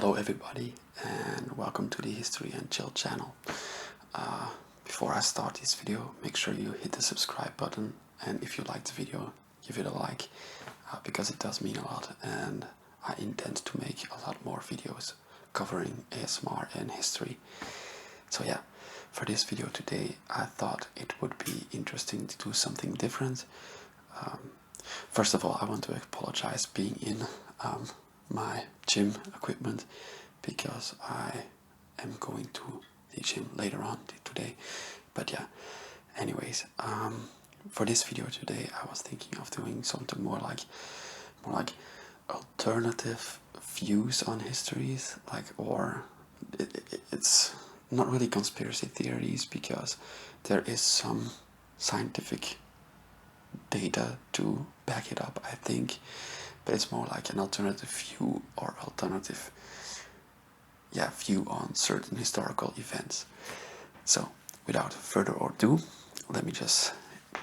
Hello everybody and welcome to the History and Chill channel. Before I start this video, make sure you hit the subscribe button, and if you like the video, give it a like, because it does mean a lot, and I intend to make a lot more videos covering ASMR and history. So yeah, for this video today I thought it would be interesting to do something different. First of all, I want to apologize being in my gym equipment because I am going to the gym later on today. But yeah, anyways, for this video today I was thinking of doing something more like alternative views on histories, it's not really conspiracy theories because there is some scientific data to back it up, I think, but it's more like an alternative view or alternative view on certain historical events. So without further ado, let me just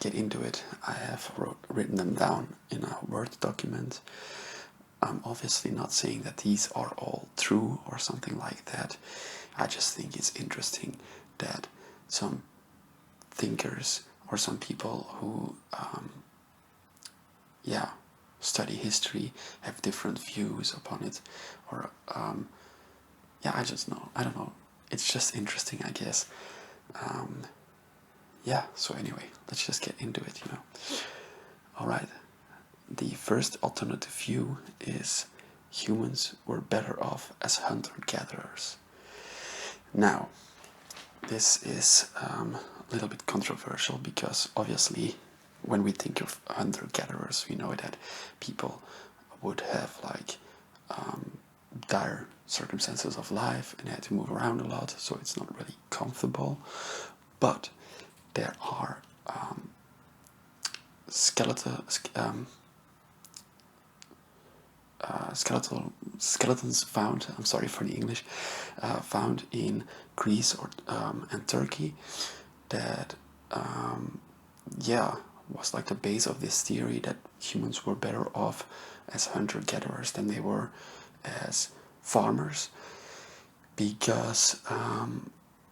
get into it. I have written them down in a Word document. I'm obviously not saying that these are all true or something like that. I just think it's interesting that some thinkers or some people who study history have different views upon it, or I don't know, it's just interesting, I guess. So anyway, let's just get into it, Alright, the first alternative view is humans were better off as hunter-gatherers. Now, this is a little bit controversial because obviously when we think of hunter-gatherers, we know that people would have dire circumstances of life and had to move around a lot, so it's not really comfortable. But there are skeletons found, I'm sorry for the English, found in Greece and Turkey that was like the base of this theory that humans were better off as hunter-gatherers than they were as farmers, because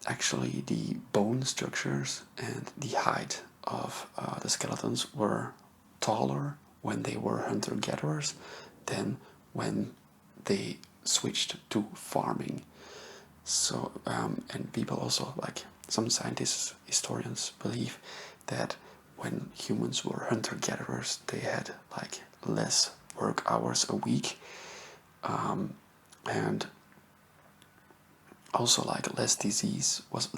actually the bone structures and the height of the skeletons were taller when they were hunter-gatherers than when they switched to farming. So and people also, like some scientists, historians, believe that when humans were hunter-gatherers, they had like less work hours a week, and also like less disease was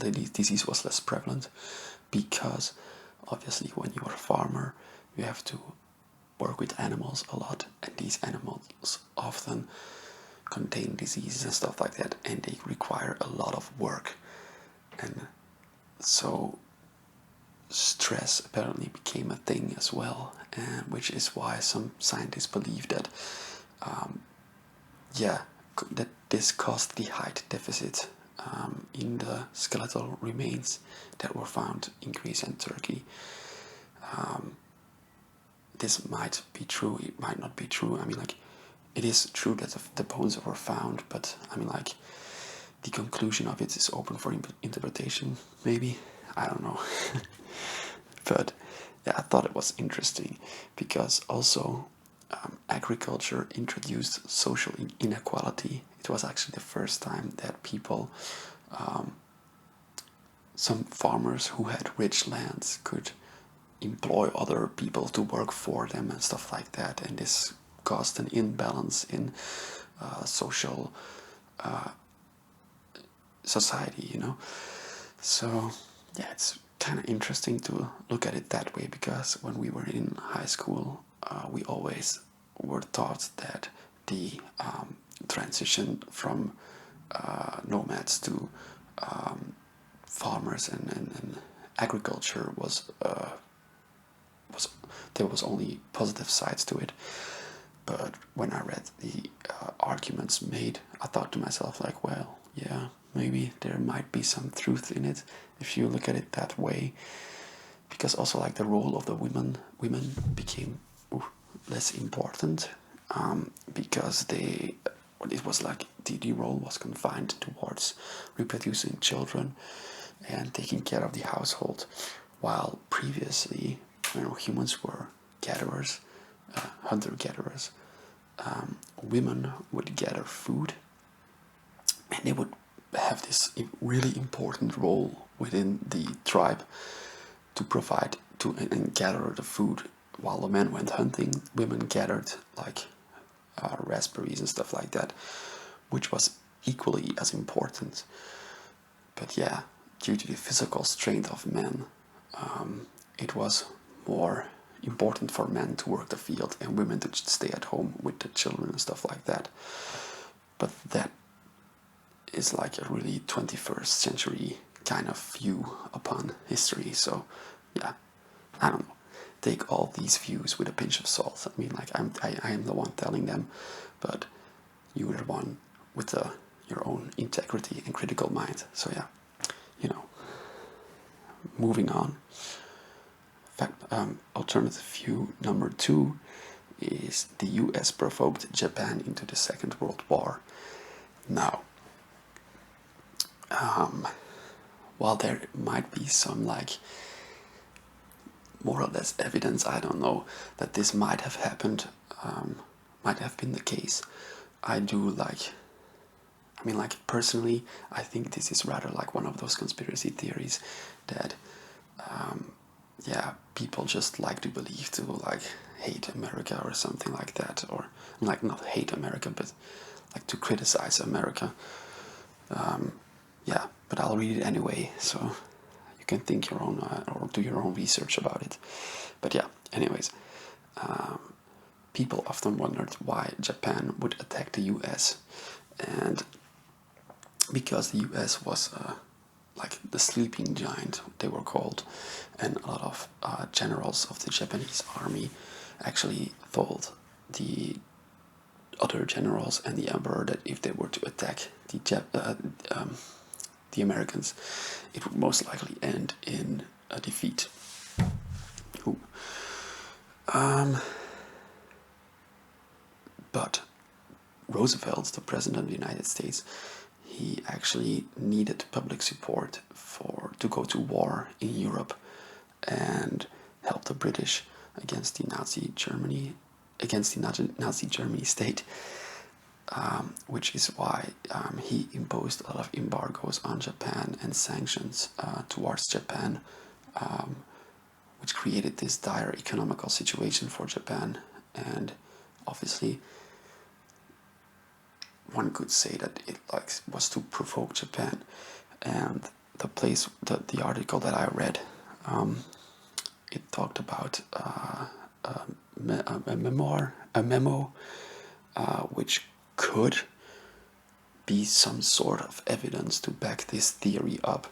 less prevalent, because obviously when you are a farmer you have to work with animals a lot, and these animals often contain diseases and stuff like that, and they require a lot of work, and so stress apparently became a thing as well, and which is why some scientists believe that that this caused the height deficit in the skeletal remains that were found in Greece and Turkey. This might be true, it might not be true. I mean, like, it is true that the bones were found, but I mean, like, the conclusion of it is open for interpretation, maybe. I don't know. But yeah, I thought it was interesting because also agriculture introduced social inequality. It was actually the first time that people, some farmers who had rich lands, could employ other people to work for them and stuff like that, and this caused an imbalance in social society, So yeah, it's kind of interesting to look at it that way, because when we were in high school, we always were taught that the transition from nomads to farmers and agriculture was there was only positive sides to it. But when I read the arguments made, I thought to myself, like, well, yeah, maybe there might be some truth in it if you look at it that way, because also like the role of the women became less important, because it was like the role was confined towards reproducing children and taking care of the household, while previously, humans were gatherers, hunter-gatherers. Women would gather food, and they would have this really important role within the tribe to provide to and gather the food. While the men went hunting, women gathered like raspberries and stuff like that, which was equally as important. But yeah, due to the physical strength of men, it was more important for men to work the field and women to stay at home with the children and stuff like that. But that is like a really 21st century kind of view upon history. So yeah, I don't know. Take all these views with a pinch of salt. I mean, like I am the one telling them, but you are the one with your own integrity and critical mind. So yeah, moving on. Fact, alternative view number 2 is the US provoked Japan into the Second World War. Now, while there might be some like more or less evidence, I don't know, that this might have happened, might have been the case, personally, I think this is rather like one of those conspiracy theories that people just like to believe, to like hate America or something like that, or like not hate America, but like to criticize America. But I'll read it anyway, so you can think your own or do your own research about it. But yeah, anyways, people often wondered why Japan would attack the US, and because the US was like the sleeping giant, they were called, and a lot of generals of the Japanese army actually told the other generals and the emperor that if they were to attack the Americans, it would most likely end in a defeat. But Roosevelt, the president of the United States, he actually needed public support to go to war in Europe and help the British against the Nazi Germany state, which is why he imposed a lot of embargoes on Japan and sanctions towards Japan, which created this dire economical situation for Japan. And obviously, one could say that it was to provoke Japan. And the article that I read, it talked about a memo, which could be some sort of evidence to back this theory up.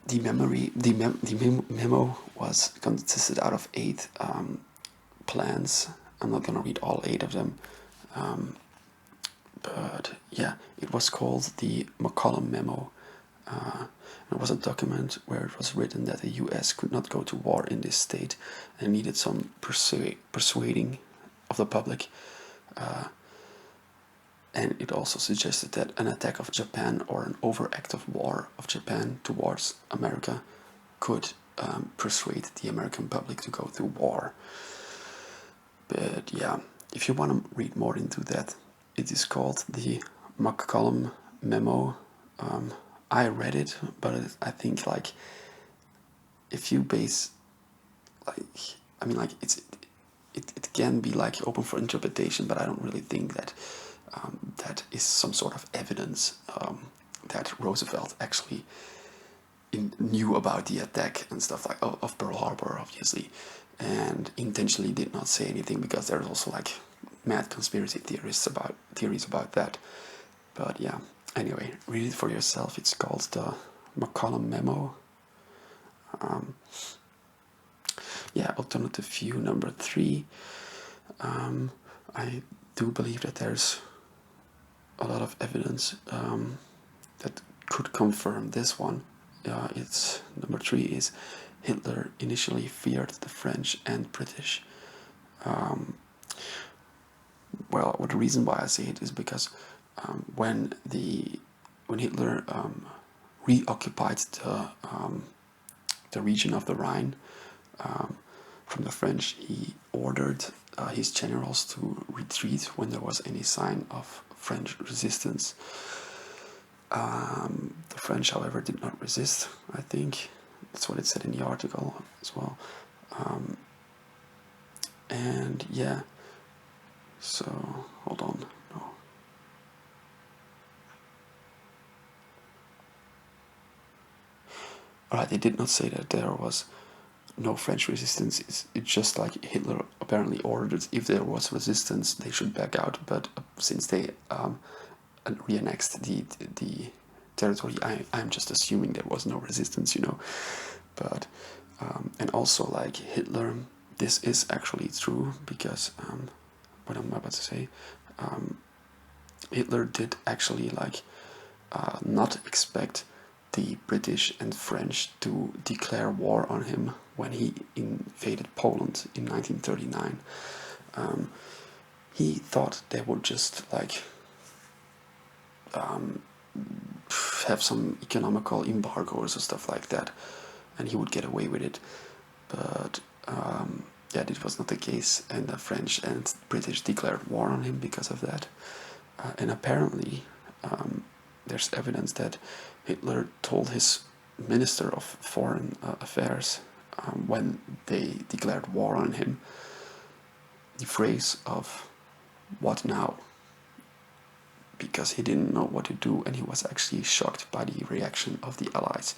The memo was consisted out of 8 plans. I'm not gonna read all 8 of them, but yeah, it was called the McCollum Memo. It was a document where it was written that the US could not go to war in this state and needed some persuading of the public. And it also suggested that an attack of Japan or an overactive war of Japan towards America could persuade the American public to go to war. But yeah, if you want to read more into that, it is called the McCollum Memo. I read it, but I think if you base it can be open for interpretation, but I don't really think that that is some sort of evidence that Roosevelt actually knew about the attack and stuff of Pearl Harbor, obviously, and intentionally did not say anything, because there's also mad conspiracy theories about that. But yeah, anyway, read it for yourself. It's called the McCollum Memo. Alternative view number 3. I do believe that there's a lot of evidence that could confirm this one. It's number 3 is Hitler initially feared the French and British. well, the reason why I say it is because when Hitler reoccupied the region of the Rhine from the French, he ordered his generals to retreat when there was any sign of French resistance. The French, however, did not resist, I think. That's what it said in the article as well. And yeah, so hold on. No. Alright, they did not say that there was no French resistance. It's just like Hitler apparently ordered if there was resistance, they should back out. But since they re-annexed the territory, I'm just assuming there was no resistance, you know. But and also, like, Hitler, this is actually true, because what I'm about to say, Hitler did actually, like, not expect the British and French to declare war on him when he invaded Poland in 1939. He thought they would just, like, have some economical embargoes or stuff like that, and he would get away with it. But yeah, this was not the case, and the French and British declared war on him because of that. And apparently, there's evidence that Hitler told his Minister of Foreign Affairs, when they declared war on him, the phrase of "what now?" because he didn't know what to do, and he was actually shocked by the reaction of the Allies.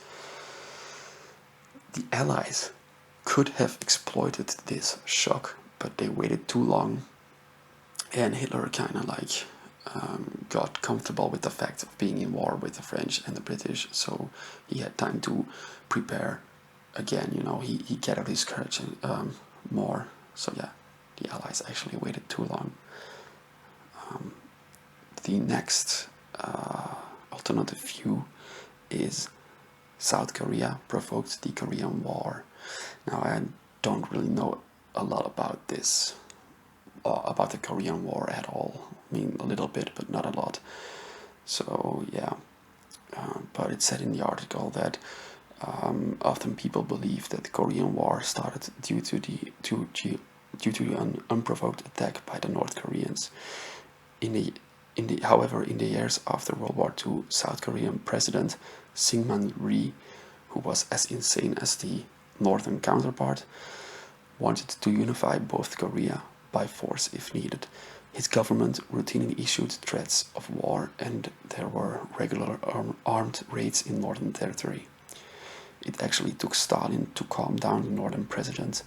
The Allies could have exploited this shock, but they waited too long, and Hitler kind of, like, got comfortable with the fact of being in war with the French and the British, so he had time to prepare again, you know. He gathered his courage more. So yeah, the Allies actually waited too long. The next alternative view is South Korea provoked the Korean War. Now, I don't really know a lot about this, about the Korean War at all. I mean, a little bit, but not a lot. So yeah, but it said in the article that often people believe that the Korean War started due to an unprovoked attack by the North Koreans. However, in the years after World War II, South Korean President Syngman Rhee, who was as insane as the northern counterpart, wanted to unify both Korea by force if needed. His government routinely issued threats of war, and there were regular armed raids in Northern Territory. It actually took Stalin to calm down the northern president,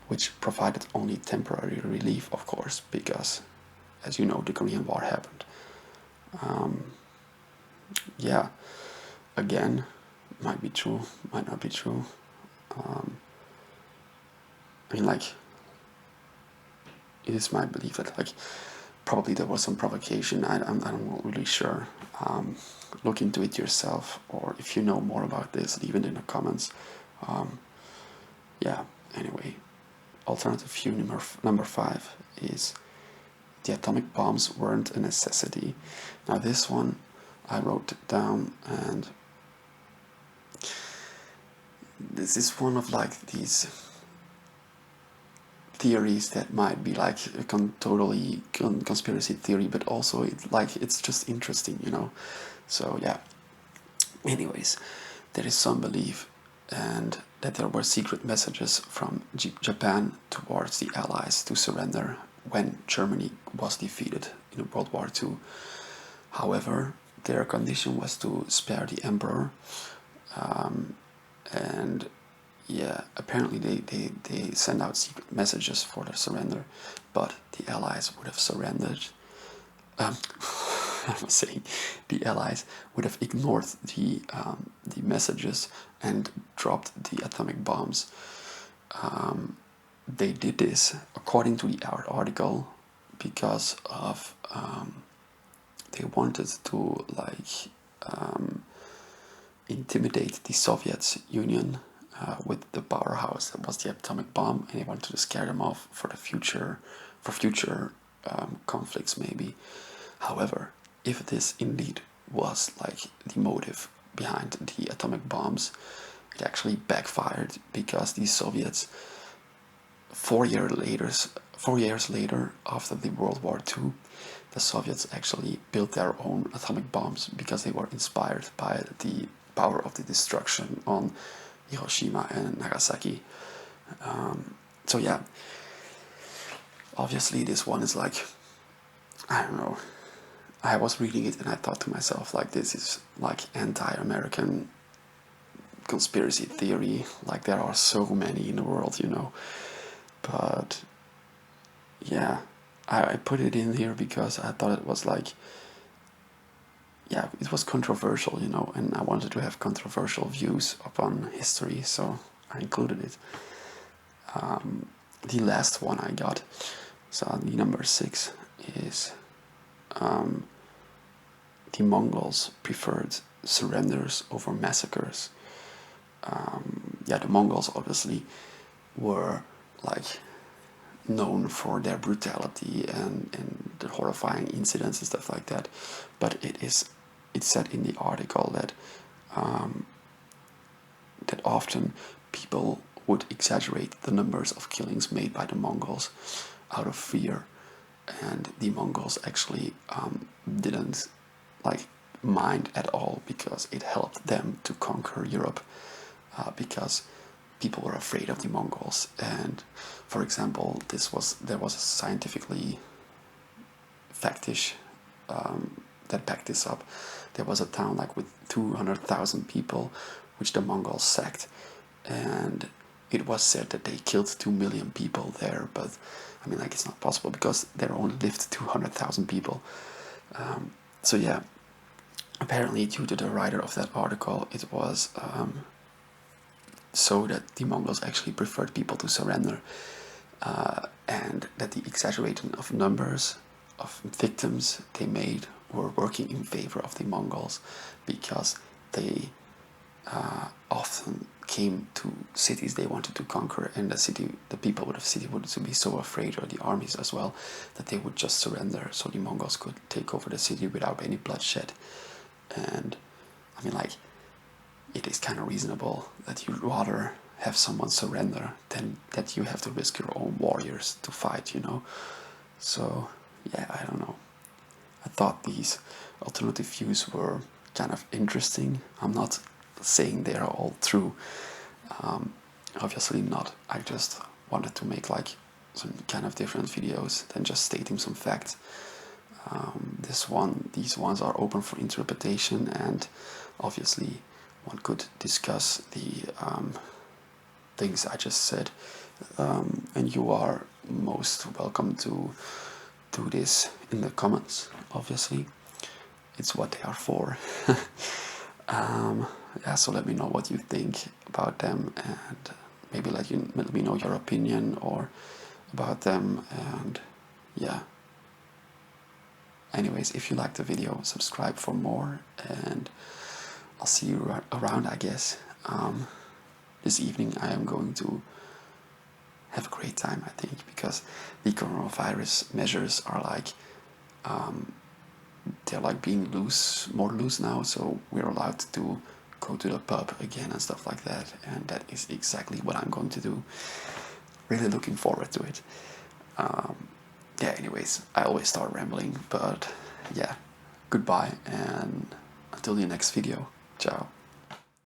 which provided only temporary relief, of course, because, as you know, the Korean War happened. Yeah, again, might be true, might not be true. I mean, like, it is my belief that, like, probably there was some provocation. I'm not really sure. Look into it yourself, or if you know more about this, leave it in the comments. Yeah, anyway, alternative view number 5 is the atomic bombs weren't a necessity. Now, this one I wrote down, and this is one of, like, these theories that might be like a totally conspiracy theory, but also it's just interesting, you know. So yeah, anyways, there is some belief and that there were secret messages from Japan towards the Allies to surrender when Germany was defeated in World War II. However, their condition was to spare the emperor, and yeah, apparently they send out secret messages for their surrender, but the Allies would have surrendered. I was saying the Allies would have ignored the messages and dropped the atomic bombs. They did this, according to the article, because of they wanted to, like, intimidate the Soviet Union with the powerhouse that was the atomic bomb, and they wanted to scare them off for future conflicts maybe. However, if this indeed was like the motive behind the atomic bombs, it actually backfired, because the Soviets 4 years later, after the World War II, the Soviets actually built their own atomic bombs because they were inspired by the power of the destruction on Hiroshima and Nagasaki. So yeah, obviously this one is like, I don't know, I was reading it and I thought to myself, like, this is like anti-American conspiracy theory, like there are so many in the world, you know. But yeah, I put it in here because I thought it was like, yeah, it was controversial, you know, and I wanted to have controversial views upon history, so I included it. The last one I got, so the number 6, is the Mongols preferred surrenders over massacres. Yeah, the Mongols obviously were like known for their brutality and the horrifying incidents and stuff like that, but it's said in the article that that often people would exaggerate the numbers of killings made by the Mongols out of fear, and the Mongols actually didn't like mind at all, because it helped them to conquer Europe, because people were afraid of the Mongols. And for example, there was a scientifically factish that backed this up. There was a town like with 200,000 people which the Mongols sacked, and it was said that they killed 2 million people there, but I mean, like, it's not possible because there only lived 200,000 people. So yeah, apparently due to the writer of that article, it was so that the Mongols actually preferred people to surrender, and that the exaggeration of numbers of victims they made were working in favor of the Mongols, because they often came to cities they wanted to conquer, and the people of the city would be so afraid, or the armies as well, that they would just surrender, so the Mongols could take over the city without any bloodshed. And I mean, like, it is kind of reasonable that you'd rather have someone surrender than that you have to risk your own warriors to fight, you know. So yeah, I don't know. I thought these alternative views were kind of interesting. I'm not saying they are all true. Obviously not. I just wanted to make like some kind of different videos than just stating some facts. These ones are open for interpretation, and obviously one could discuss the things I just said, and you are most welcome to do this in the comments. Obviously, it's what they are for. Yeah, so let me know what you think about them, and maybe let me know your opinion or about them. And yeah, anyways, if you liked the video, subscribe for more, and I'll see you around, I guess. This evening I am going to have a great time, I think, because the coronavirus measures are like they're like being more loose now, so we're allowed to go to the pub again and stuff like that, and that is exactly what I'm going to do. Really looking forward to it. Yeah, anyways, I always start rambling, but yeah, goodbye, and until the next video. Ciao.